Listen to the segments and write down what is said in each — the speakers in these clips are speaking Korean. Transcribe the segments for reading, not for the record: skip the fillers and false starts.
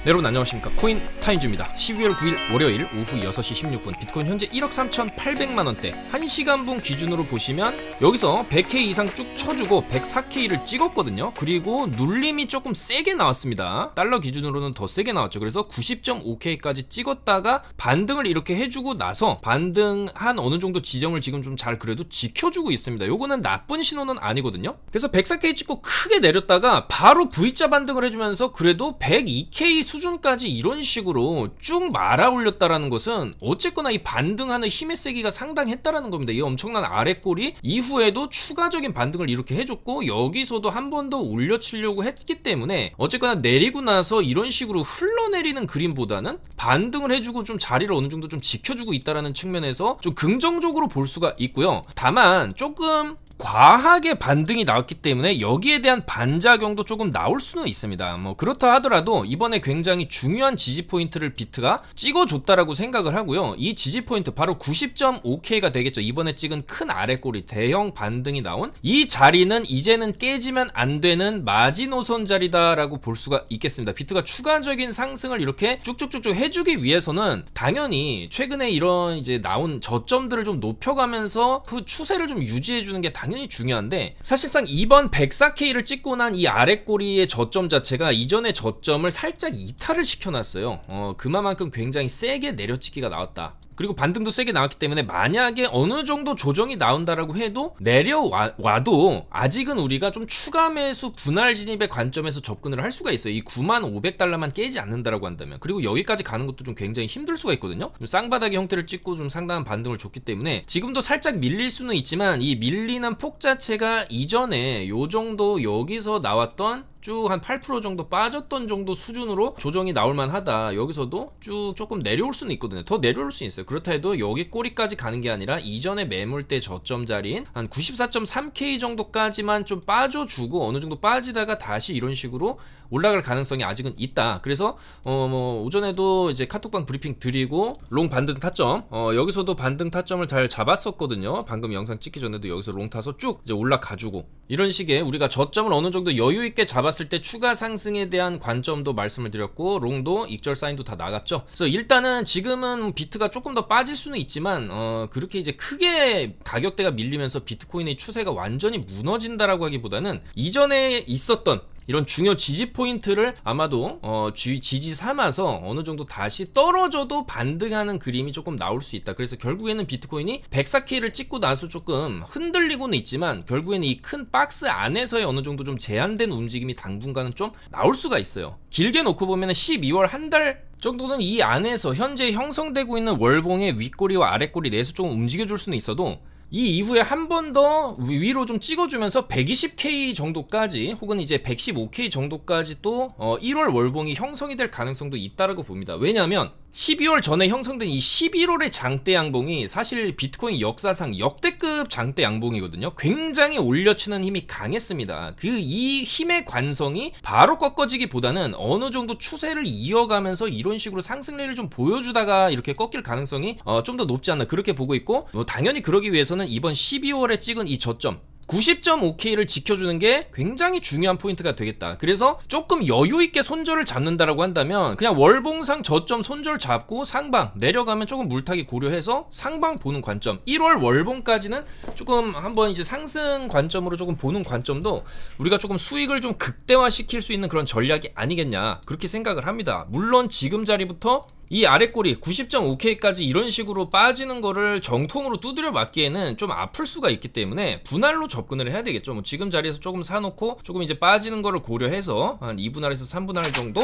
네, 여러분 안녕하십니까. 코인 타임즈입니다. 12월 9일 월요일 오후 6시 16분 비트코인 현재 1억 3,800만원대 1시간분 기준으로 보시면 여기서 100K 이상 쭉 쳐주고 104K를 찍었거든요. 그리고 눌림이 조금 세게 나왔습니다. 달러 기준으로는 더 세게 나왔죠. 그래서 90.5K까지 찍었다가 반등을 이렇게 해주고 나서 반등한 어느 정도 지점을 지금 좀 잘 그래도 지켜주고 있습니다. 요거는 나쁜 신호는 아니거든요. 그래서 104K 찍고 크게 내렸다가 바로 V자 반등을 해주면서 그래도 102K 수준까지 이런 식으로 쭉 말아 올렸다라는 것은 어쨌거나 이 반등하는 힘의 세기가 상당했다라는 겁니다. 이 엄청난 아랫골이 이후에도 추가적인 반등을 이렇게 해줬고 여기서도 한 번 더 올려치려고 했기 때문에 어쨌거나 내리고 나서 이런 식으로 흘러내리는 그림보다는 반등을 해주고 좀 자리를 어느 정도 좀 지켜주고 있다라는 측면에서 좀 긍정적으로 볼 수가 있고요. 다만 조금 과하게 반등이 나왔기 때문에 여기에 대한 반작용도 조금 나올 수는 있습니다. 뭐 그렇다 하더라도 이번에 굉장히 중요한 지지 포인트를 비트가 찍어줬다라고 생각을 하고요. 이 지지 포인트 바로 90.5K가 되겠죠. 이번에 찍은 큰 아랫골이 대형 반등이 나온 이 자리는 이제는 깨지면 안 되는 마지노선 자리다라고 볼 수가 있겠습니다. 비트가 추가적인 상승을 이렇게 쭉쭉쭉쭉 해주기 위해서는 당연히 최근에 이런 이제 나온 저점들을 좀 높여가면서 그 추세를 좀 유지해주는 게 당연히 중요한데 사실상 이번 104K를 찍고 난 이 아랫꼬리의 저점 자체가 이전의 저점을 살짝 이탈을 시켜놨어요. 그만큼 굉장히 세게 내려치기가 나왔다. 그리고 반등도 세게 나왔기 때문에 만약에 어느 정도 조정이 나온다라고 해도 내려와도 아직은 우리가 좀 추가 매수 분할 진입의 관점에서 접근을 할 수가 있어요. 이 95,500달러만 깨지 않는다라고 한다면. 그리고 여기까지 가는 것도 좀 굉장히 힘들 수가 있거든요. 좀 쌍바닥의 형태를 찍고 좀 상당한 반등을 줬기 때문에 지금도 살짝 밀릴 수는 있지만 이 밀리는 폭 자체가 이전에 요 정도 여기서 나왔던 쭉 한 8% 정도 빠졌던 정도 수준으로 조정이 나올만 하다. 여기서도 쭉 조금 내려올 수는 있거든요. 더 내려올 수는 있어요. 그렇다 해도 여기 꼬리까지 가는 게 아니라 이전에 매물대 저점 자리인 한 94.3K 정도까지만 좀 빠져주고 어느 정도 빠지다가 다시 이런 식으로 올라갈 가능성이 아직은 있다. 그래서 뭐 오전에도 이제 카톡방 브리핑 드리고 롱 반등 타점 여기서도 반등 타점을 잘 잡았었거든요. 방금 영상 찍기 전에도 여기서 롱 타서 쭉 이제 올라가주고 이런 식의 우리가 저점을 어느 정도 여유 있게 잡았을 때 추가 상승에 대한 관점도 말씀을 드렸고 롱도 익절 사인도 다 나갔죠. 그래서 일단은 지금은 비트가 조금 더 빠질 수는 있지만 그렇게 이제 크게 가격대가 밀리면서 비트코인의 추세가 완전히 무너진다라고 하기보다는 이전에 있었던 이런 중요 지지 포인트를 아마도 지지 삼아서 어느 정도 다시 떨어져도 반등하는 그림이 조금 나올 수 있다. 그래서 결국에는 비트코인이 104K를 찍고 나서 조금 흔들리고는 있지만 결국에는 이 큰 박스 안에서의 어느 정도 좀 제한된 움직임이 당분간은 좀 나올 수가 있어요. 길게 놓고 보면 12월 한 달 정도는 이 안에서 현재 형성되고 있는 월봉의 윗꼬리와 아랫꼬리 내에서 좀 움직여줄 수는 있어도 이 이후에 한 번 더 위로 좀 찍어주면서 120K 정도까지 혹은 이제 115K 정도까지 또 1월 월봉이 형성이 될 가능성도 있다라고 봅니다. 왜냐하면 12월 전에 형성된 이 11월의 장대 양봉이 사실 비트코인 역사상 역대급 장대 양봉이거든요. 굉장히 올려치는 힘이 강했습니다. 이 힘의 관성이 바로 꺾어지기보다는 어느 정도 추세를 이어가면서 이런 식으로 상승률을 좀 보여주다가 이렇게 꺾일 가능성이 좀 더 높지 않나 그렇게 보고 있고 당연히 그러기 위해서는 이번 12월에 찍은 이 저점 90.5K를 지켜주는 게 굉장히 중요한 포인트가 되겠다. 그래서 조금 여유있게 손절을 잡는다라고 한다면 그냥 월봉상 저점 손절 잡고 상방 내려가면 조금 물타기 고려해서 상방 보는 관점 1월 월봉까지는 조금 한번 이제 상승 관점으로 조금 보는 관점도 우리가 조금 수익을 좀 극대화시킬 수 있는 그런 전략이 아니겠냐 그렇게 생각을 합니다. 물론 지금 자리부터 이 아랫꼬리 90.5K까지 이런 식으로 빠지는 거를 정통으로 두드려 맞기에는 좀 아플 수가 있기 때문에 분할로 접근을 해야 되겠죠. 뭐 지금 자리에서 조금 사놓고 조금 이제 빠지는 거를 고려해서 한 2분할에서 3분할 정도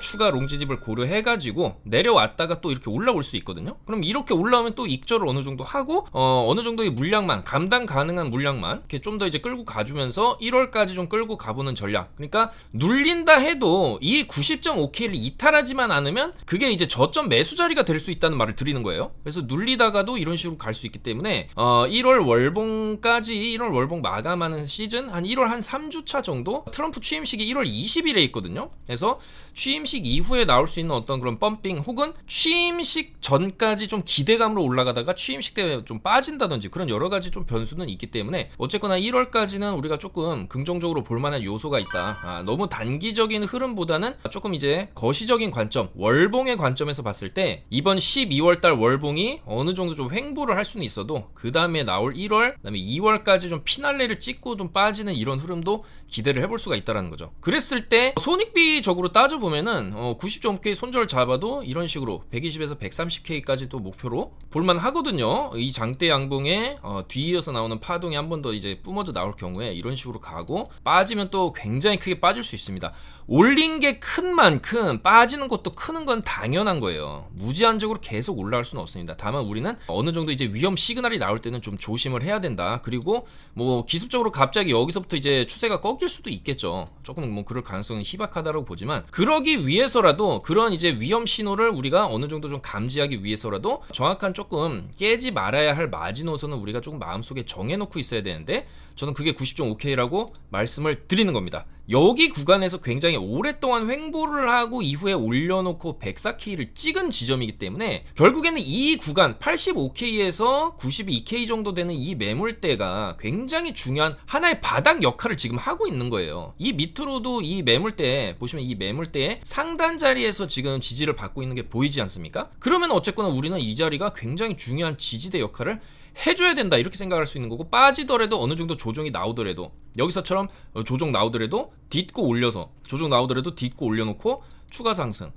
추가 롱지집을 고려해가지고 내려왔다가 또 이렇게 올라올 수 있거든요. 그럼 이렇게 올라오면 또 익절을 어느 정도 하고 어느 정도의 물량만 감당 가능한 물량만 이렇게 좀 더 이제 끌고 가주면서 1월까지 좀 끌고 가보는 전략. 그러니까 눌린다 해도 이 90.5K를 이탈하지만 않으면 그게 이제 저점 매수 자리가 될 수 있다는 말을 드리는 거예요. 그래서 눌리다가도 이런 식으로 갈 수 있기 때문에 1월 월봉까지 1월 월봉 마감하는 시즌 한 1월 한 3주차 정도 트럼프 취임식이 1월 20일에 있거든요. 그래서 취임식 이후에 나올 수 있는 어떤 그런 펌핑 혹은 취임식 전까지 좀 기대감으로 올라가다가 취임식 때 좀 빠진다든지 그런 여러 가지 좀 변수는 있기 때문에 어쨌거나 1월까지는 우리가 조금 긍정적으로 볼만한 요소가 있다. 너무 단기적인 흐름보다는 조금 이제 거시적인 관점, 월봉의 관점에서 봤을 때 이번 12월달 월봉이 어느 정도 좀 횡보를 할 수는 있어도 그 다음에 나올 1월, 그다음에 2월까지 좀 피날레를 찍고 좀 빠지는 이런 흐름도 기대를 해볼 수가 있다는 거죠. 그랬을 때 손익비적으로 따져보면은 90.5K 손절 잡아도 이런 식으로 120에서 130K까지 또 목표로 볼만 하거든요. 이 장대 양봉에 뒤이어서 나오는 파동이 한 번 더 이제 뿜어져 나올 경우에 이런 식으로 가고 빠지면 또 굉장히 크게 빠질 수 있습니다. 올린 게 큰 만큼 빠지는 것도 크는 건 당연한 거예요. 무제한적으로 계속 올라갈 수는 없습니다. 다만 우리는 어느 정도 이제 위험 시그널이 나올 때는 좀 조심을 해야 된다. 그리고 뭐 기습적으로 갑자기 여기서부터 이제 추세가 꺾일 수도 있겠죠. 조금 뭐 그럴 가능성은 희박하다고 보지만 그러기 위해서라도 그런 이제 위험 신호를 우리가 어느 정도 좀 감지하기 위해서라도 정확한 조금 깨지 말아야 할 마지노선은 우리가 조금 마음속에 정해놓고 있어야 되는데 저는 그게 90.5K라고 말씀을 드리는 겁니다. 여기 구간에서 굉장히 오랫동안 횡보를 하고 이후에 올려놓고 104K를 찍은 지점이기 때문에 결국에는 이 구간 85K에서 92K 정도 되는 이 매물대가 굉장히 중요한 하나의 바닥 역할을 지금 하고 있는 거예요. 이 밑으로도 이 매물대 보시면 이 매물대의 상단 자리에서 지금 지지를 받고 있는 게 보이지 않습니까? 그러면 어쨌거나 우리는 이 자리가 굉장히 중요한 지지대 역할을 해줘야 된다 이렇게 생각할 수 있는 거고 빠지더라도 어느 정도 조정이 나오더라도 여기서처럼 조정 나오더라도 딛고 올려서 조정 나오더라도 딛고 올려놓고 추가 상승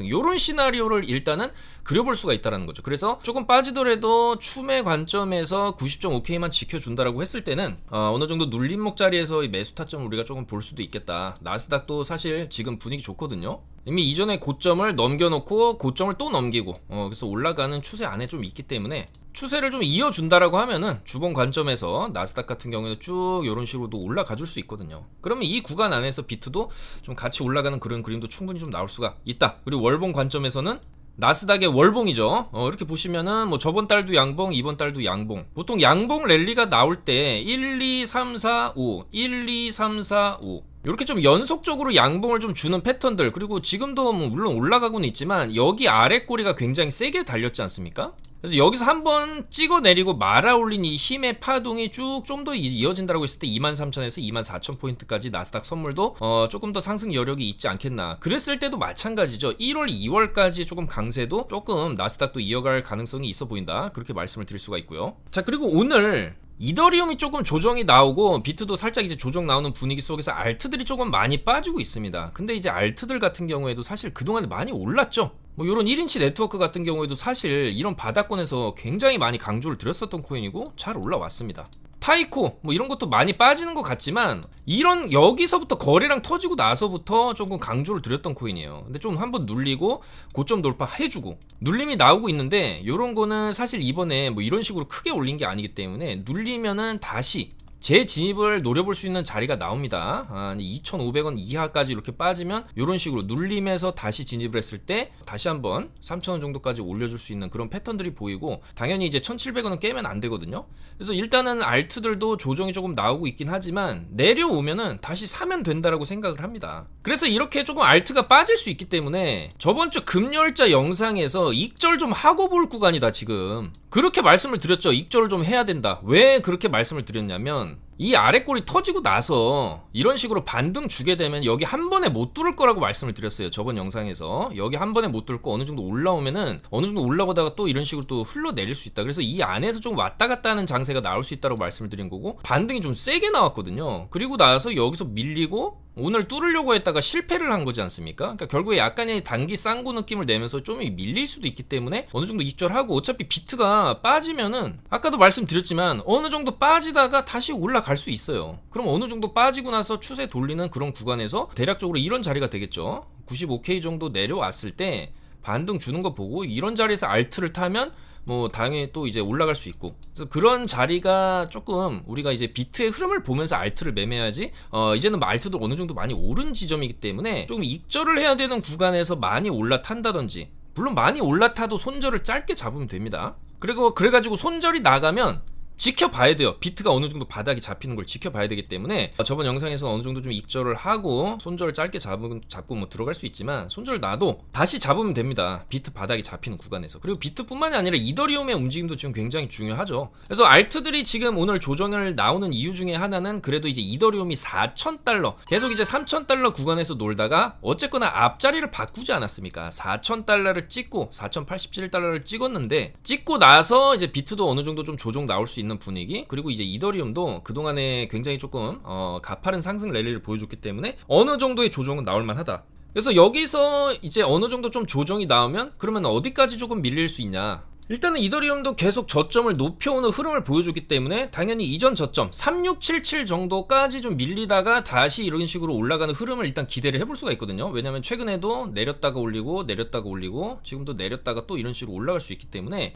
이런 시나리오를 일단은 그려볼 수가 있다는 거죠. 그래서 조금 빠지더라도 추매 관점에서 90.5K만 지켜준다라고 했을 때는 어느 정도 눌림목 자리에서 매수 타점을 우리가 조금 볼 수도 있겠다. 나스닥도 사실 지금 분위기 좋거든요. 이미 이전에 고점을 넘겨놓고 고점을 또 넘기고 그래서 올라가는 추세 안에 좀 있기 때문에 추세를 좀 이어준다라고 하면은 주봉 관점에서 나스닥 같은 경우에도 쭉 이런 식으로도 올라가 줄 수 있거든요. 그러면 이 구간 안에서 비트도 좀 같이 올라가는 그런 그림도 충분히 좀 나올 수가 있다. 그리고 월봉 관점에서는 나스닥의 월봉이죠. 이렇게 보시면은 뭐 저번 달도 양봉, 이번 달도 양봉. 보통 양봉 랠리가 나올 때 1, 2, 3, 4, 5, 1, 2, 3, 4, 5 이렇게 좀 연속적으로 양봉을 좀 주는 패턴들 그리고 지금도 뭐 물론 올라가고는 있지만 여기 아래 꼬리가 굉장히 세게 달렸지 않습니까? 그래서 여기서 한번 찍어 내리고 말아 올린 이 힘의 파동이 쭉 좀 더 이어진다고 했을 때 23,000에서 24,000포인트까지 나스닥 선물도 조금 더 상승 여력이 있지 않겠나. 그랬을 때도 마찬가지죠. 1월, 2월까지 조금 강세도 조금 나스닥도 이어갈 가능성이 있어 보인다. 그렇게 말씀을 드릴 수가 있고요. 자, 그리고 오늘 이더리움이 조금 조정이 나오고 비트도 살짝 이제 조정 나오는 분위기 속에서 알트들이 조금 많이 빠지고 있습니다. 근데 이제 알트들 같은 경우에도 사실 그동안에 많이 올랐죠. 뭐 이런 1인치 네트워크 같은 경우에도 사실 이런 바닥권에서 굉장히 많이 강조를 드렸었던 코인이고 잘 올라왔습니다. 타이코 뭐 이런 것도 많이 빠지는 것 같지만 이런 여기서부터 거래량 터지고 나서부터 조금 강조를 드렸던 코인이에요. 근데 좀 한번 눌리고 고점 돌파해주고 눌림이 나오고 있는데 이런 거는 사실 이번에 뭐 이런 식으로 크게 올린 게 아니기 때문에 눌리면은 다시 재진입을 노려볼 수 있는 자리가 나옵니다. 2,500원 이하까지 이렇게 빠지면 이런 식으로 눌림에서 다시 진입을 했을 때 다시 한번 3,000원 정도까지 올려줄 수 있는 그런 패턴들이 보이고 당연히 이제 1,700원은 깨면 안 되거든요. 그래서 일단은 알트들도 조정이 조금 나오고 있긴 하지만 내려오면은 다시 사면 된다라고 생각을 합니다. 그래서 이렇게 조금 알트가 빠질 수 있기 때문에 저번 주 금요일자 영상에서 익절 좀 하고 볼 구간이다 지금. 그렇게 말씀을 드렸죠. 익절을 좀 해야 된다. 왜 그렇게 말씀을 드렸냐면 이 아래 꼬리 터지고 나서 이런 식으로 반등 주게 되면 여기 한 번에 못 뚫을 거라고 말씀을 드렸어요. 저번 영상에서 여기 한 번에 못 뚫고 어느 정도 올라오면은 어느 정도 올라오다가 또 이런 식으로 또 흘러내릴 수 있다. 그래서 이 안에서 좀 왔다 갔다 하는 장세가 나올 수 있다고 말씀을 드린 거고 반등이 좀 세게 나왔거든요. 그리고 나서 여기서 밀리고 오늘 뚫으려고 했다가 실패를 한 거지 않습니까? 그러니까 결국에 약간의 단기 쌍구 느낌을 내면서 좀 밀릴 수도 있기 때문에 어느 정도 익절하고 어차피 비트가 빠지면은 아까도 말씀드렸지만 어느 정도 빠지다가 다시 올라갈 수 있어요. 그럼 어느 정도 빠지고 나서 추세 돌리는 그런 구간에서 대략적으로 이런 자리가 되겠죠. 95K 정도 내려왔을 때 반등 주는 거 보고 이런 자리에서 알트를 타면 뭐 당연히 또 이제 올라갈 수 있고 그래서 그런 자리가 조금 우리가 이제 비트의 흐름을 보면서 알트를 매매해야지 이제는 알트도 어느 정도 많이 오른 지점이기 때문에 조금 익절을 해야 되는 구간에서 많이 올라탄다든지 물론 많이 올라타도 손절을 짧게 잡으면 됩니다. 그리고 그래가지고 손절이 나가면 지켜봐야 돼요. 비트가 어느 정도 바닥이 잡히는 걸 지켜봐야 되기 때문에 저번 영상에서 어느 정도 좀 익절을 하고 손절을 짧게 잡고 뭐 들어갈 수 있지만 손절 나도 다시 잡으면 됩니다. 비트 바닥이 잡히는 구간에서. 그리고 비트뿐만이 아니라 이더리움의 움직임도 지금 굉장히 중요하죠. 그래서 알트들이 지금 오늘 조정을 나오는 이유 중에 하나는 그래도 이제 이더리움이 4,000달러 계속 이제 3,000달러 구간에서 놀다가 어쨌거나 앞자리를 바꾸지 않았습니까? 4,000달러를 찍고 4,087달러를 찍었는데 찍고 나서 이제 비트도 어느 정도 좀 조정 나올 수 있는 분위기, 그리고 이제 이더리움도 그동안에 굉장히 조금 가파른 상승 랠리를 보여줬기 때문에 어느 정도의 조정은 나올 만하다. 그래서 여기서 이제 어느 정도 좀 조정이 나오면 그러면 어디까지 조금 밀릴 수 있냐. 일단은 이더리움도 계속 저점을 높여오는 흐름을 보여줬기 때문에 당연히 이전 저점 3677 정도까지 좀 밀리다가 다시 이런 식으로 올라가는 흐름을 일단 기대를 해볼 수가 있거든요. 왜냐면 최근에도 내렸다가 올리고 내렸다가 올리고 지금도 내렸다가 또 이런 식으로 올라갈 수 있기 때문에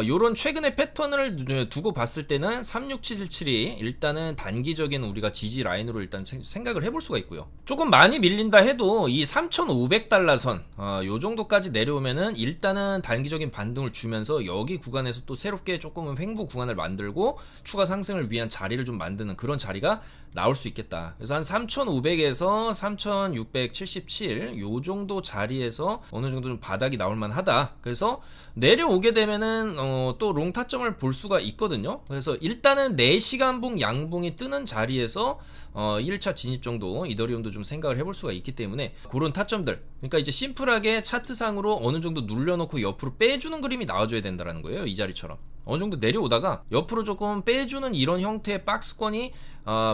요런 최근의 패턴을 두고 봤을 때는 36777이 일단은 단기적인 우리가 지지 라인으로 일단 생각을 해볼 수가 있고요. 조금 많이 밀린다 해도 이 3500달러 선 요 정도까지 내려오면은 일단은 단기적인 반등을 주면서 여기 구간에서 또 새롭게 조금은 횡보 구간을 만들고 추가 상승을 위한 자리를 좀 만드는 그런 자리가 나올 수 있겠다. 그래서 한 3,500에서 3,677 요 정도 자리에서 어느 정도 좀 바닥이 나올 만하다. 그래서 내려오게 되면은 또 롱 타점을 볼 수가 있거든요. 그래서 일단은 4시간봉 양봉이 뜨는 자리에서 1차 진입 정도 이더리움도 좀 생각을 해볼 수가 있기 때문에 그런 타점들, 그러니까 이제 심플하게 차트상으로 어느 정도 눌려놓고 옆으로 빼주는 그림이 나와줘야 된다라는 거예요. 이 자리처럼 어느 정도 내려오다가 옆으로 조금 빼주는 이런 형태의 박스권이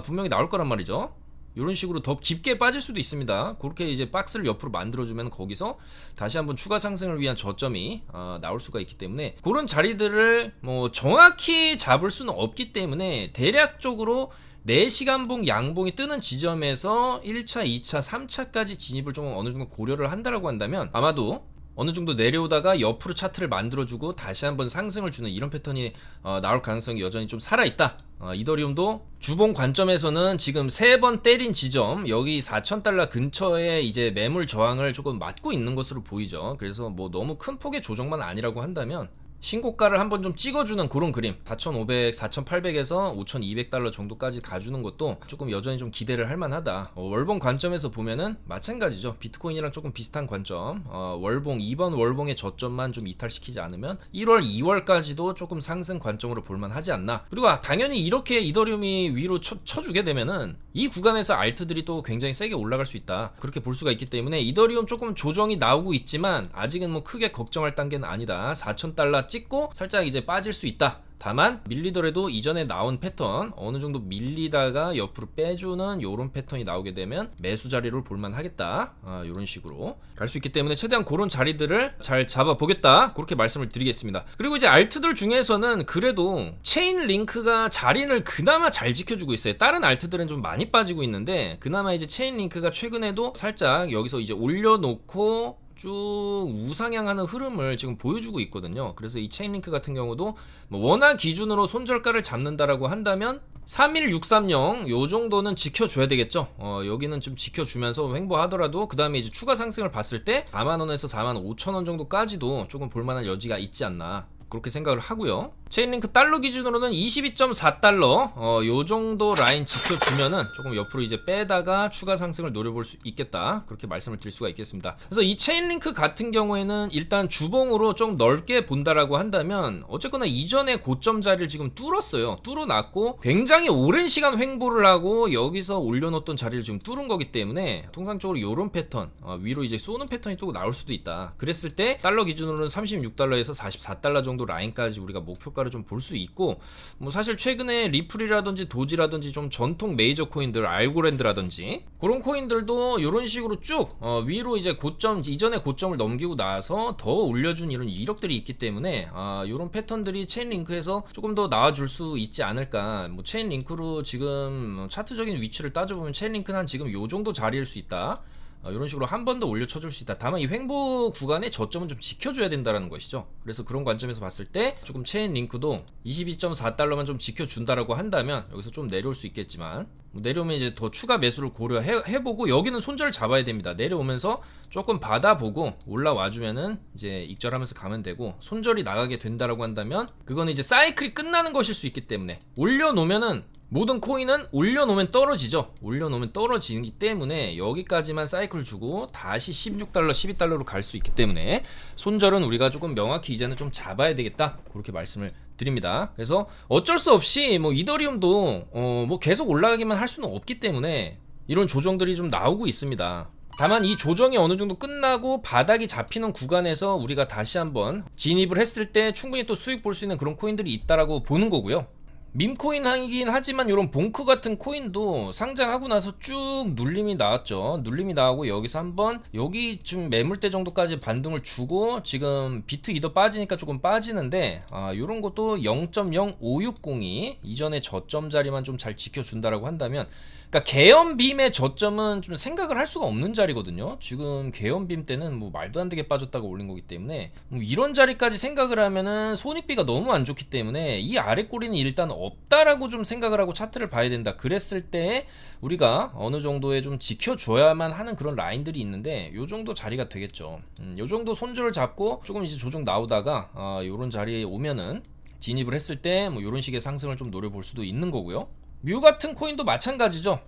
분명히 나올 거란 말이죠. 이런 식으로 더 깊게 빠질 수도 있습니다. 그렇게 이제 박스를 옆으로 만들어주면 거기서 다시 한번 추가 상승을 위한 저점이 나올 수가 있기 때문에 그런 자리들을 뭐 정확히 잡을 수는 없기 때문에 대략적으로 4시간봉 양봉이 뜨는 지점에서 1차, 2차, 3차까지 진입을 좀 어느 정도 고려를 한다라고 한다면 아마도 어느 정도 내려오다가 옆으로 차트를 만들어주고 다시 한번 상승을 주는 이런 패턴이 나올 가능성이 여전히 좀 살아있다. 이더리움도 주봉 관점에서는 지금 3번 때린 지점 여기 4,000달러 근처에 이제 매물 저항을 조금 맞고 있는 것으로 보이죠. 그래서 뭐 너무 큰 폭의 조정만 아니라고 한다면 신고가를 한번 좀 찍어주는 그런 그림 4,500, 4,800에서 5,200달러 정도까지 가주는 것도 조금 여전히 좀 기대를 할 만하다. 월봉 관점에서 보면은 마찬가지죠. 비트코인이랑 조금 비슷한 관점. 월봉 2번 월봉의 저점만 좀 이탈시키지 않으면 1월, 2월까지도 조금 상승 관점으로 볼만 하지 않나. 그리고 당연히 이렇게 이더리움이 위로 쳐주게 되면은 이 구간에서 알트들이 또 굉장히 세게 올라갈 수 있다. 그렇게 볼 수가 있기 때문에 이더리움 조금 조정이 나오고 있지만 아직은 뭐 크게 걱정할 단계는 아니다. 4,000달러 찍고 살짝 이제 빠질 수 있다. 다만 밀리더라도 이전에 나온 패턴 어느 정도 밀리다가 옆으로 빼주는 요런 패턴이 나오게 되면 매수 자리를 볼만 하겠다. 요런 식으로 갈 수 있기 때문에 최대한 그런 자리들을 잘 잡아보겠다. 그렇게 말씀을 드리겠습니다. 그리고 이제 알트들 중에서는 그래도 체인 링크가 자리를 그나마 잘 지켜주고 있어요. 다른 알트들은 좀 많이 빠지고 있는데 그나마 이제 체인 링크가 최근에도 살짝 여기서 이제 올려놓고 쭉 우상향하는 흐름을 지금 보여주고 있거든요. 그래서 이 체인링크 같은 경우도 뭐 원화 기준으로 손절가를 잡는다라고 한다면 31630 요 정도는 지켜줘야 되겠죠. 여기는 좀 지켜주면서 횡보하더라도 그 다음에 이제 추가 상승을 봤을 때 4만원에서 45,000원 정도까지도 조금 볼만한 여지가 있지 않나. 그렇게 생각을 하고요. 체인링크 달러 기준으로는 22.4달러 요 정도 라인 지켜주면은 조금 옆으로 이제 빼다가 추가 상승을 노려볼 수 있겠다. 그렇게 말씀을 드릴 수가 있겠습니다. 그래서 이 체인링크 같은 경우에는 일단 주봉으로 좀 넓게 본다라고 한다면 어쨌거나 이전에 고점 자리를 지금 뚫었어요. 뚫어놨고 굉장히 오랜 시간 횡보를 하고 여기서 올려놓던 자리를 지금 뚫은 거기 때문에 통상적으로 요런 패턴 위로 이제 쏘는 패턴이 또 나올 수도 있다. 그랬을 때 달러 기준으로는 36달러에서 44달러 정도 라인까지 우리가 목표가를 좀 볼 수 있고 뭐 사실 최근에 리플이라든지 도지라든지 좀 전통 메이저 코인들 알고랜드라든지 그런 코인들도 이런 식으로 쭉 위로 이제 고점 이전에 고점을 넘기고 나서 더 올려준 이런 이력들이 있기 때문에 이런 패턴들이 체인링크에서 조금 더 나와줄 수 있지 않을까. 뭐 체인링크로 지금 차트적인 위치를 따져보면 체인링크는 한 지금 요 정도 자리일 수 있다. 이런 식으로 한 번 더 올려쳐줄 수 있다. 다만 이 횡보 구간의 저점은 좀 지켜줘야 된다는 것이죠. 그래서 그런 관점에서 봤을 때 조금 체인 링크도 22.4달러만 좀 지켜준다라고 한다면 여기서 좀 내려올 수 있겠지만, 내려오면 이제 더 추가 매수를 고려해보고, 여기는 손절을 잡아야 됩니다. 내려오면서 조금 받아보고 올라와주면은 이제 익절하면서 가면 되고, 손절이 나가게 된다라고 한다면 그거는 이제 사이클이 끝나는 것일 수 있기 때문에, 올려놓으면은 모든 코인은 올려놓으면 떨어지죠. 올려놓으면 떨어지기 때문에 여기까지만 사이클 주고 다시 16달러, 12달러로 갈 수 있기 때문에 손절은 우리가 조금 명확히 이제는 좀 잡아야 되겠다, 그렇게 말씀을 드립니다. 그래서 어쩔 수 없이 뭐 이더리움도 뭐 계속 올라가기만 할 수는 없기 때문에 이런 조정들이 좀 나오고 있습니다. 다만 이 조정이 어느 정도 끝나고 바닥이 잡히는 구간에서 우리가 다시 한번 진입을 했을 때 충분히 또 수익 볼 수 있는 그런 코인들이 있다라고 보는 거고요. 밈코인이긴 하지만 이런 봉크 같은 코인도 상장하고 나서 쭉 눌림이 나왔죠. 눌림이 나오고 여기서 한번 여기 지금 매물대 정도까지 반등을 주고, 지금 비트 이더 빠지니까 조금 빠지는데, 요런 것도 0.0560이 이전의 저점 자리만 좀 잘 지켜준다라고 한다면, 그러니까 개연빔의 저점은 좀 생각을 할 수가 없는 자리거든요. 지금 개연빔 때는 뭐 말도 안 되게 빠졌다가 올린 거기 때문에, 이런 자리까지 생각을 하면은 손익비가 너무 안 좋기 때문에 이 아래 꼬리는 일단 없다라고 좀 생각을 하고 차트를 봐야 된다. 그랬을 때 우리가 어느 정도에 좀 지켜줘야만 하는 그런 라인들이 있는데, 요 정도 자리가 되겠죠. 요 정도 손절을 잡고 조금 이제 조정 나오다가 요런 자리에 오면은 진입을 했을 때 뭐 요런 식의 상승을 좀 노려볼 수도 있는 거고요. 뮤 같은 코인도 마찬가지죠.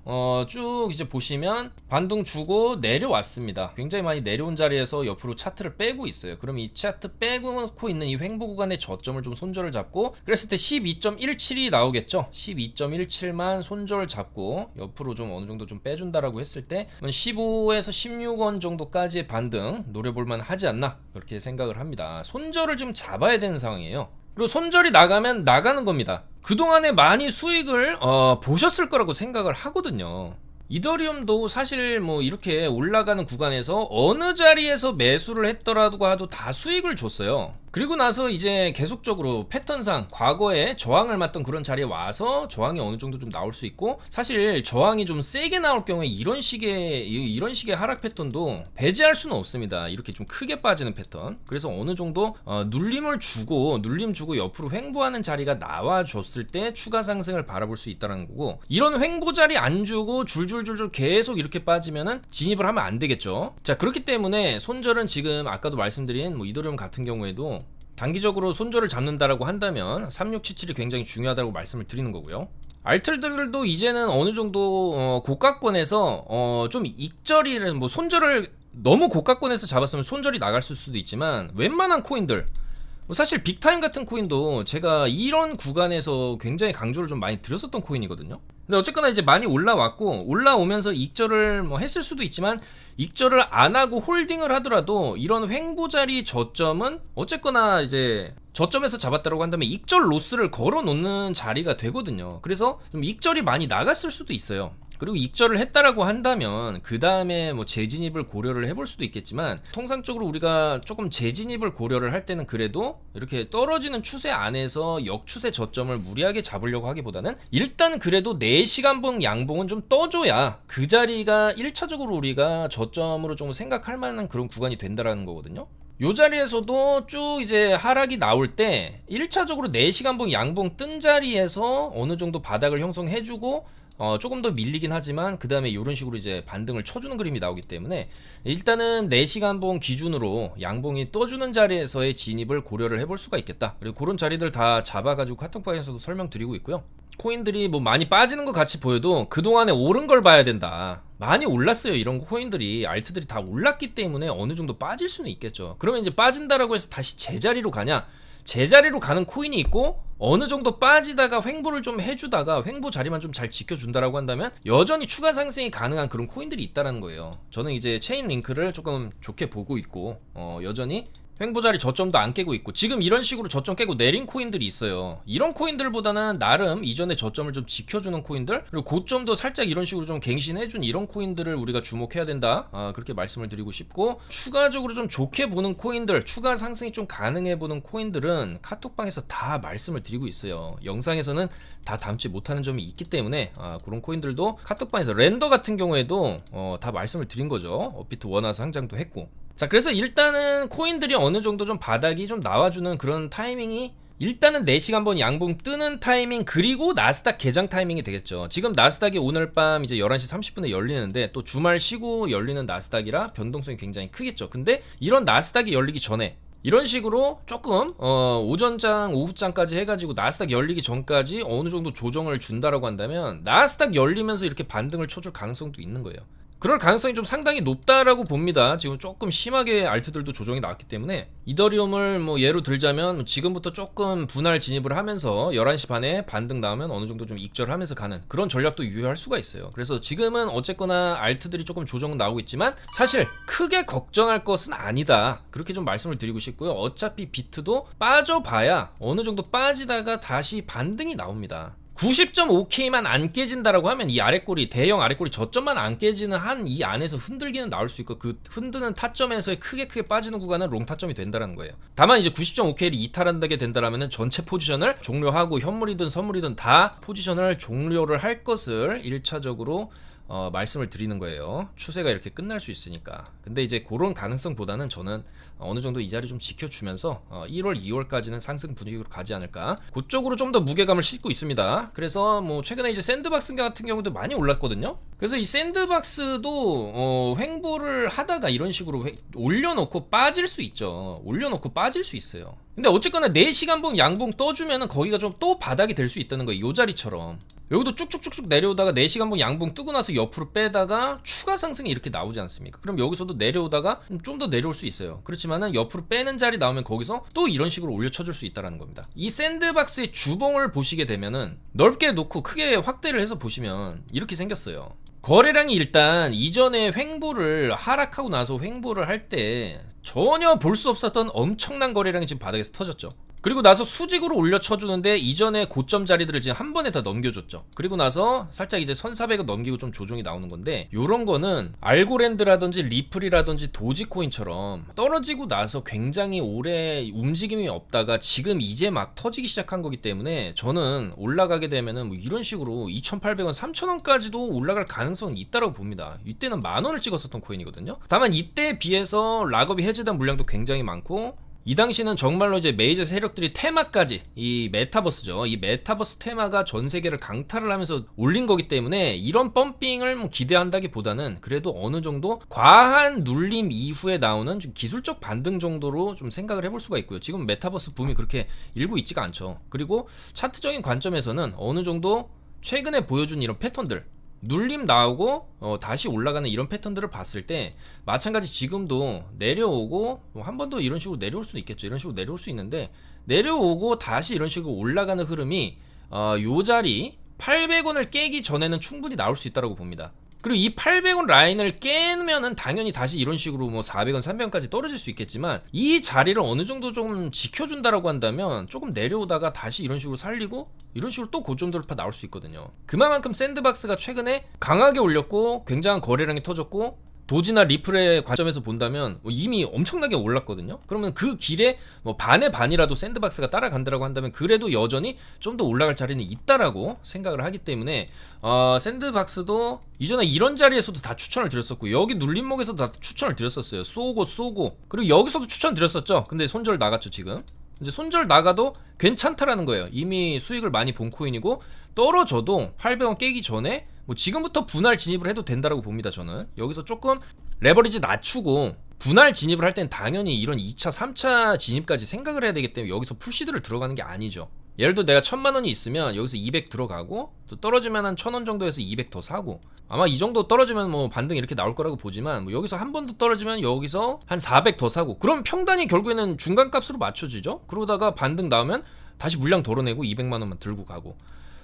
쭉 이제 보시면 반등 주고 내려왔습니다. 굉장히 많이 내려온 자리에서 옆으로 차트를 빼고 있어요. 그럼 이 차트 빼고 있는 이 횡보 구간의 저점을 좀 손절을 잡고, 그랬을 때 12.17이 나오겠죠. 12.17만 손절 잡고 옆으로 좀 어느 정도 좀 빼준다라고 했을 때 15에서 16원 정도까지의 반등 노려볼만 하지 않나, 그렇게 생각을 합니다. 손절을 좀 잡아야 되는 상황이에요. 그리고 손절이 나가면 나가는 겁니다. 그동안에 많이 수익을 보셨을 거라고 생각을 하거든요. 이더리움도 사실 뭐 이렇게 올라가는 구간에서 어느 자리에서 매수를 했더라도 하도 다 수익을 줬어요. 그리고 나서 이제 계속적으로 패턴상 과거에 저항을 맞던 그런 자리에 와서 저항이 어느 정도 좀 나올 수 있고, 사실 저항이 좀 세게 나올 경우에 이런 식의 하락 패턴도 배제할 수는 없습니다. 이렇게 좀 크게 빠지는 패턴. 그래서 어느 정도 눌림 주고 옆으로 횡보하는 자리가 나와줬을 때 추가 상승을 바라볼 수 있다는 거고, 이런 횡보 자리 안 주고 줄줄줄줄 계속 이렇게 빠지면은 진입을 하면 안 되겠죠. 자, 그렇기 때문에 손절은 지금 아까도 말씀드린 뭐 이더리움 같은 경우에도 단기적으로 손절을 잡는다라고 한다면 3677이 굉장히 중요하다고 말씀을 드리는 거고요. 알틀들도 이제는 어느 정도 고가권에서 좀 익절이는, 뭐 손절을 너무 고가권에서 잡았으면 손절이 나갈 수도 있지만, 웬만한 코인들, 사실 빅타임 같은 코인도 제가 이런 구간에서 굉장히 강조를 좀 많이 드렸었던 코인이거든요. 근데 어쨌거나 이제 많이 올라왔고, 올라오면서 익절을 뭐 했을 수도 있지만, 익절을 안 하고 홀딩을 하더라도 이런 횡보 자리 저점은 어쨌거나 이제 저점에서 잡았다고 한다면 익절 로스를 걸어 놓는 자리가 되거든요. 그래서 좀 익절이 많이 나갔을 수도 있어요. 그리고 익절을 했다라고 한다면 그 다음에 뭐 재진입을 고려를 해볼 수도 있겠지만, 통상적으로 우리가 조금 재진입을 고려를 할 때는 그래도 이렇게 떨어지는 추세 안에서 역추세 저점을 무리하게 잡으려고 하기보다는 일단 그래도 4시간봉 양봉은 좀 떠줘야 그 자리가 1차적으로 우리가 저점으로 좀 생각할 만한 그런 구간이 된다라는 거거든요. 요 자리에서도 쭉 이제 하락이 나올 때 1차적으로 4시간봉 양봉 뜬 자리에서 어느 정도 바닥을 형성해주고, 조금 더 밀리긴 하지만 그 다음에 이런 식으로 이제 반등을 쳐주는 그림이 나오기 때문에, 일단은 4시간봉 기준으로 양봉이 떠주는 자리에서의 진입을 고려를 해볼 수가 있겠다. 그리고 그런 자리들 다 잡아가지고 카톡방에서도 설명드리고 있고요. 코인들이 뭐 많이 빠지는 것 같이 보여도 그동안에 오른 걸 봐야 된다. 많이 올랐어요. 이런 코인들이, 알트들이 다 올랐기 때문에 어느 정도 빠질 수는 있겠죠. 그러면 이제 빠진다라고 해서 다시 제자리로 가냐? 제자리로 가는 코인이 있고, 어느 정도 빠지다가 횡보를 좀 해주다가 횡보 자리만 좀 잘 지켜준다라고 한다면 여전히 추가 상승이 가능한 그런 코인들이 있다라는 거예요. 저는 이제 체인 링크를 조금 좋게 보고 있고, 여전히 횡보자리 저점도 안 깨고 있고 지금 이런 식으로 저점 깨고 내린 코인들이 있어요. 이런 코인들보다는 나름 이전에 저점을 좀 지켜주는 코인들, 그리고 고점도 살짝 이런 식으로 좀 갱신해준 이런 코인들을 우리가 주목해야 된다, 그렇게 말씀을 드리고 싶고, 추가적으로 좀 좋게 보는 코인들, 추가 상승이 좀 가능해 보는 코인들은 카톡방에서 다 말씀을 드리고 있어요. 영상에서는 다 담지 못하는 점이 있기 때문에 그런 코인들도 카톡방에서, 렌더 같은 경우에도 다 말씀을 드린 거죠. 업비트 원화 상장도 했고. 자, 그래서 일단은 코인들이 어느 정도 좀 바닥이 좀 나와주는 그런 타이밍이, 일단은 4시간번 양봉 뜨는 타이밍, 그리고 나스닥 개장 타이밍이 되겠죠. 지금 나스닥이 오늘 밤 이제 11시 30분에 열리는데, 또 주말 쉬고 열리는 나스닥이라 변동성이 굉장히 크겠죠. 근데 이런 나스닥이 열리기 전에 이런 식으로 조금 오전장 오후장까지 해가지고 나스닥 열리기 전까지 어느 정도 조정을 준다라고 한다면, 나스닥 열리면서 이렇게 반등을 쳐줄 가능성도 있는 거예요. 그럴 가능성이 좀 상당히 높다라고 봅니다. 지금 조금 심하게 알트들도 조정이 나왔기 때문에, 이더리움을 뭐 예로 들자면 지금부터 조금 분할 진입을 하면서 11시 반에 반등 나오면 어느 정도 좀 익절하면서 가는 그런 전략도 유효할 수가 있어요. 그래서 지금은 어쨌거나 알트들이 조금 조정은 나오고 있지만 사실 크게 걱정할 것은 아니다, 그렇게 좀 말씀을 드리고 싶고요. 어차피 비트도 빠져봐야 어느 정도 빠지다가 다시 반등이 나옵니다. 90.5K만 안 깨진다라고 하면, 이 아랫꼬리, 대형 아랫꼬리 저점만 안 깨지는 한 이 안에서 흔들기는 나올 수 있고, 그 흔드는 타점에서의 크게 빠지는 구간은 롱 타점이 된다는 거예요. 다만 이제 90.5K를 이탈한다게 된다라면 전체 포지션을 종료하고, 현물이든 선물이든 다 포지션을 종료를 할 것을 1차적으로 말씀을 드리는 거예요. 추세가 이렇게 끝날 수 있으니까. 근데 이제 그런 가능성보다는 저는 어느 정도 이 자리 좀 지켜주면서 1월, 2월까지는 상승 분위기로 가지 않을까, 그쪽으로 좀 더 무게감을 싣고 있습니다. 그래서 뭐 최근에 이제 샌드박스 같은 경우도 많이 올랐거든요. 그래서 이 샌드박스도 횡보를 하다가 이런 식으로 올려놓고 빠질 수 있죠. 올려놓고 빠질 수 있어요. 근데 어쨌거나 4시간봉 양봉 떠주면은 거기가 좀 또 바닥이 될 수 있다는 거예요. 요 자리처럼. 여기도 쭉쭉쭉쭉 내려오다가 4시간봉 양봉 뜨고 나서 옆으로 빼다가 추가 상승이 이렇게 나오지 않습니까? 그럼 여기서도 내려오다가 좀 더 내려올 수 있어요. 그렇지만은 옆으로 빼는 자리 나오면 거기서 또 이런 식으로 올려쳐줄 수 있다는 겁니다. 이 샌드박스의 주봉을 보시게 되면은, 넓게 놓고 크게 확대를 해서 보시면 이렇게 생겼어요. 거래량이 일단 이전에 횡보를, 하락하고 나서 횡보를 할 때 전혀 볼 수 없었던 엄청난 거래량이 지금 바닥에서 터졌죠. 그리고 나서 수직으로 올려쳐주는데 이전에 고점 자리들을 지금 한 번에 다 넘겨줬죠. 그리고 나서 살짝 이제 1400을 넘기고 좀 조정이 나오는 건데, 요런 거는 알고랜드라든지 리플이라든지 도지코인처럼 떨어지고 나서 굉장히 오래 움직임이 없다가 지금 이제 막 터지기 시작한 거기 때문에, 저는 올라가게 되면은 뭐 이런 식으로 2800원, 3000원까지도 올라갈 가능성은 있다고 봅니다. 이때는 10,000원을 찍었었던 코인이거든요. 다만 이때에 비해서 락업이 해제된 물량도 굉장히 많고, 이 당시는 정말로 이제 메이저 세력들이 테마까지, 이 메타버스죠. 이 메타버스 테마가 전 세계를 강타를 하면서 올린 거기 때문에, 이런 펌핑을 뭐 기대한다기보다는 그래도 어느 정도 과한 눌림 이후에 나오는 좀 기술적 반등 정도로 좀 생각을 해볼 수가 있고요. 지금 메타버스 붐이 그렇게 일고 있지가 않죠. 그리고 차트적인 관점에서는 어느 정도 최근에 보여준 이런 패턴들, 눌림 나오고 다시 올라가는 이런 패턴들을 봤을 때, 마찬가지 지금도 내려오고 한 번 더 이런 식으로 내려올 수는 있겠죠. 이런 식으로 내려올 수 있는데, 내려오고 다시 이런 식으로 올라가는 흐름이 요 자리 800원을 깨기 전에는 충분히 나올 수 있다고 봅니다. 그리고 이 800원 라인을 깨면은 당연히 다시 이런 식으로 뭐 400원, 300원까지 떨어질 수 있겠지만, 이 자리를 어느 정도 좀 지켜준다라고 한다면 조금 내려오다가 다시 이런 식으로 살리고 이런 식으로 또 고점 돌파 나올 수 있거든요. 그만큼 샌드박스가 최근에 강하게 올렸고 굉장한 거래량이 터졌고, 도지나 리플의 관점에서 본다면 이미 엄청나게 올랐거든요. 그러면 그 길에 뭐 반의 반이라도 샌드박스가 따라간다라고 한다면 그래도 여전히 좀 더 올라갈 자리는 있다라고 생각을 하기 때문에, 샌드박스도 이전에 이런 자리에서도 다 추천을 드렸었고, 여기 눌림목에서도 다 추천을 드렸었어요. 쏘고 그리고 여기서도 추천 드렸었죠. 근데 손절 나갔죠. 지금 이제 손절 나가도 괜찮다라는 거예요. 이미 수익을 많이 본 코인이고, 떨어져도 800원 깨기 전에 뭐 지금부터 분할 진입을 해도 된다라고 봅니다. 저는 여기서 조금 레버리지 낮추고 분할 진입을 할 땐 당연히 이런 2차, 3차 진입까지 생각을 해야 되기 때문에 여기서 풀시드를 들어가는 게 아니죠. 예를 들어 내가 1000만원이 있으면 여기서 200 들어가고, 또 떨어지면 한 1000원 정도 해서 200 더 사고, 아마 이 정도 떨어지면 뭐 반등 이렇게 나올 거라고 보지만, 뭐 여기서 한 번 더 떨어지면 여기서 한 400 더 사고, 그럼 평단이 결국에는 중간값으로 맞춰지죠. 그러다가 반등 나오면 다시 물량 덜어내고 200만원만 들고 가고,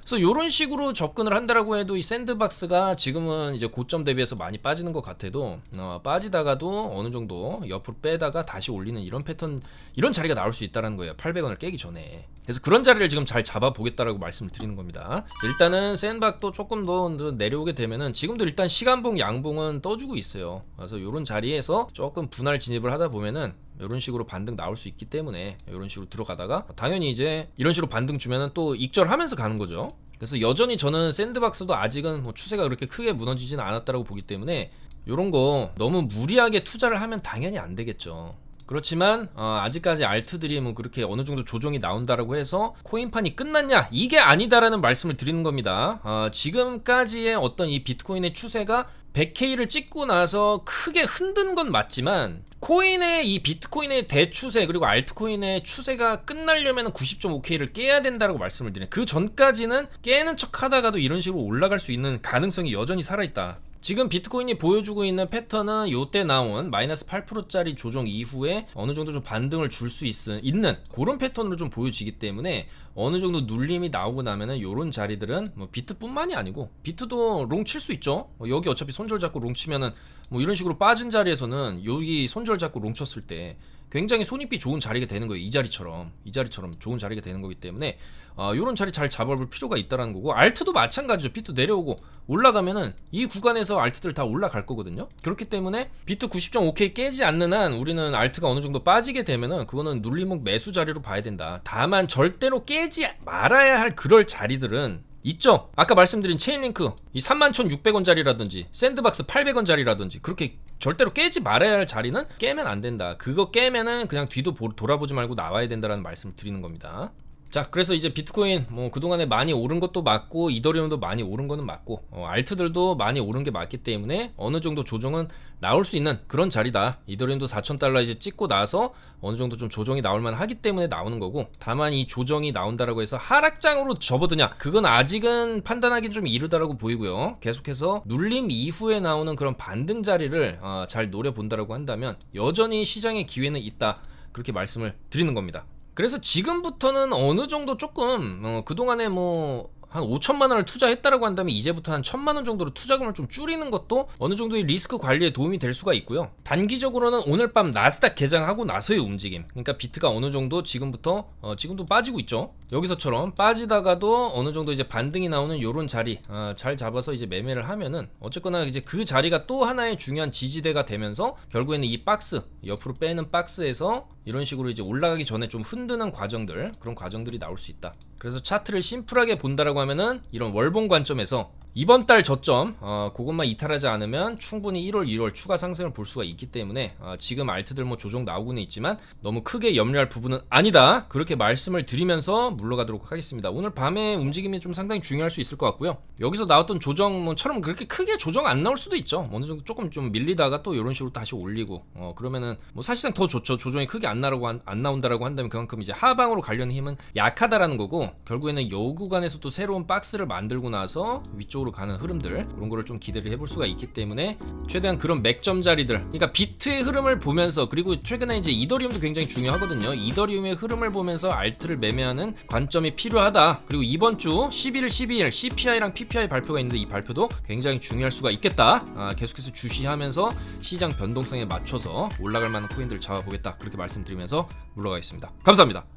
그래서 이런 식으로 접근을 한다라고 해도 이 샌드박스가 지금은 이제 고점 대비해서 많이 빠지는 것 같아도 빠지다가도 어느 정도 옆으로 빼다가 다시 올리는 이런 패턴, 이런 자리가 나올 수 있다는 거예요. 800원을 깨기 전에. 그래서 그런 자리를 지금 잘 잡아보겠다라고 말씀을 드리는 겁니다. 일단은 샌박도 조금 더 내려오게 되면은 지금도 일단 시간봉 양봉은 떠주고 있어요. 그래서 이런 자리에서 조금 분할 진입을 하다 보면은 이런 식으로 반등 나올 수 있기 때문에 이런 식으로 들어가다가 당연히 이제 이런 식으로 반등 주면은 또 익절하면서 가는 거죠. 그래서 여전히 저는 샌드박스도 아직은 뭐 추세가 그렇게 크게 무너지지는 않았다라고 보기 때문에 이런 거 너무 무리하게 투자를 하면 당연히 안 되겠죠. 그렇지만 아직까지 알트들이 뭐 그렇게 어느 정도 조정이 나온다라고 해서 코인판이 끝났냐? 이게 아니다라는 말씀을 드리는 겁니다. 지금까지의 어떤 이 비트코인의 추세가 100K를 찍고 나서 크게 흔든 건 맞지만 코인의 이 비트코인의 대추세 그리고 알트코인의 추세가 끝나려면 90.5K를 깨야 된다고 말씀을 드려요. 그 전까지는 깨는 척 하다가도 이런 식으로 올라갈 수 있는 가능성이 여전히 살아있다. 지금 비트코인이 보여주고 있는 패턴은 요때 나온 마이너스 8%짜리 조정 이후에 어느 정도 좀 반등을 줄 수 있는 그런 패턴으로 좀 보여지기 때문에 어느 정도 눌림이 나오고 나면은 요런 자리들은 뭐 비트뿐만이 아니고 비트도 롱 칠 수 있죠. 여기 어차피 손절 잡고 롱 치면은 뭐 이런 식으로 빠진 자리에서는 여기 손절 잡고 롱 쳤을 때 굉장히 손익비 좋은 자리가 되는 거예요. 이 자리처럼 좋은 자리가 되는 거기 때문에 요런 자리 잘 잡아볼 필요가 있다라는 거고, 알트도 마찬가지죠. 비트 내려오고 올라가면은 이 구간에서 알트들 다 올라갈 거거든요. 그렇기 때문에 비트 90.5K 깨지 않는 한 우리는 알트가 어느 정도 빠지게 되면은 그거는 눌림목 매수 자리로 봐야 된다. 다만 절대로 깨지 말아야 할 그럴 자리들은 있죠. 아까 말씀드린 체인링크 이 31,600원짜리라든지 샌드박스 800원짜리라든지 그렇게 절대로 깨지 말아야 할 자리는 깨면 안 된다. 그거 깨면은 그냥 뒤도 돌아보지 말고 나와야 된다라는 말씀을 드리는 겁니다. 자, 그래서 이제 비트코인 뭐 그동안에 많이 오른 것도 맞고 이더리움도 많이 오른 거는 맞고 알트들도 많이 오른 게 맞기 때문에 어느 정도 조정은 나올 수 있는 그런 자리다. 이더리움도 4,000달러 이제 찍고 나서 어느 정도 좀 조정이 나올 만하기 때문에 나오는 거고, 다만 이 조정이 나온다라고 해서 하락장으로 접어드냐, 그건 아직은 판단하기 좀 이르다라고 보이고요. 계속해서 눌림 이후에 나오는 그런 반등 자리를 잘 노려본다라고 한다면 여전히 시장의 기회는 있다, 그렇게 말씀을 드리는 겁니다. 그래서 지금부터는 어느 정도 조금 그동안에 뭐 한 5천만 원을 투자했다라고 한다면 이제부터 한 1,000만 원 정도로 투자금을 좀 줄이는 것도 어느 정도의 리스크 관리에 도움이 될 수가 있고요. 단기적으로는 오늘 밤 나스닥 개장하고 나서의 움직임, 그러니까 비트가 어느 정도 지금부터 지금도 빠지고 있죠. 여기서처럼 빠지다가도 어느 정도 이제 반등이 나오는 요런 자리 잘 잡아서 이제 매매를 하면은 어쨌거나 이제 그 자리가 또 하나의 중요한 지지대가 되면서 결국에는 이 박스 옆으로 빼는 박스에서 이런 식으로 이제 올라가기 전에 좀 흔드는 과정들, 그런 과정들이 나올 수 있다. 그래서 차트를 심플하게 본다라고 하면은 이런 월봉 관점에서 이번 달 저점 그것만 이탈하지 않으면 충분히 1월, 2월 추가 상승을 볼 수가 있기 때문에 지금 알트들 뭐 조정 나오고는 있지만 너무 크게 염려할 부분은 아니다, 그렇게 말씀을 드리면서 물러가도록 하겠습니다. 오늘 밤에 움직임이 좀 상당히 중요할 수 있을 것 같고요. 여기서 나왔던 조정처럼 그렇게 크게 조정 안 나올 수도 있죠. 어느 정도 조금 좀 밀리다가 또 이런 식으로 다시 올리고 그러면은 뭐 사실상 더 좋죠. 조정이 크게 안 나온다라고 한다면 그만큼 이제 하방으로 가려는 힘은 약하다라는 거고, 결국에는 요 구간에서 또 새로운 박스를 만들고 나서 위쪽으로 가는 흐름들, 그런 거를 좀 기대를 해볼 수가 있기 때문에 최대한 그런 맥점 자리들, 그러니까 비트의 흐름을 보면서, 그리고 최근에 이제 이더리움도 굉장히 중요하거든요. 이더리움의 흐름을 보면서 알트를 매매하는 관점이 필요하다. 그리고 이번 주 11일, 12일 CPI랑 PPI 발표가 있는데 이 발표도 굉장히 중요할 수가 있겠다. 계속해서 주시하면서 시장 변동성에 맞춰서 올라갈 만한 코인들 잡아보겠다, 그렇게 말씀드리면서 물러가겠습니다. 감사합니다.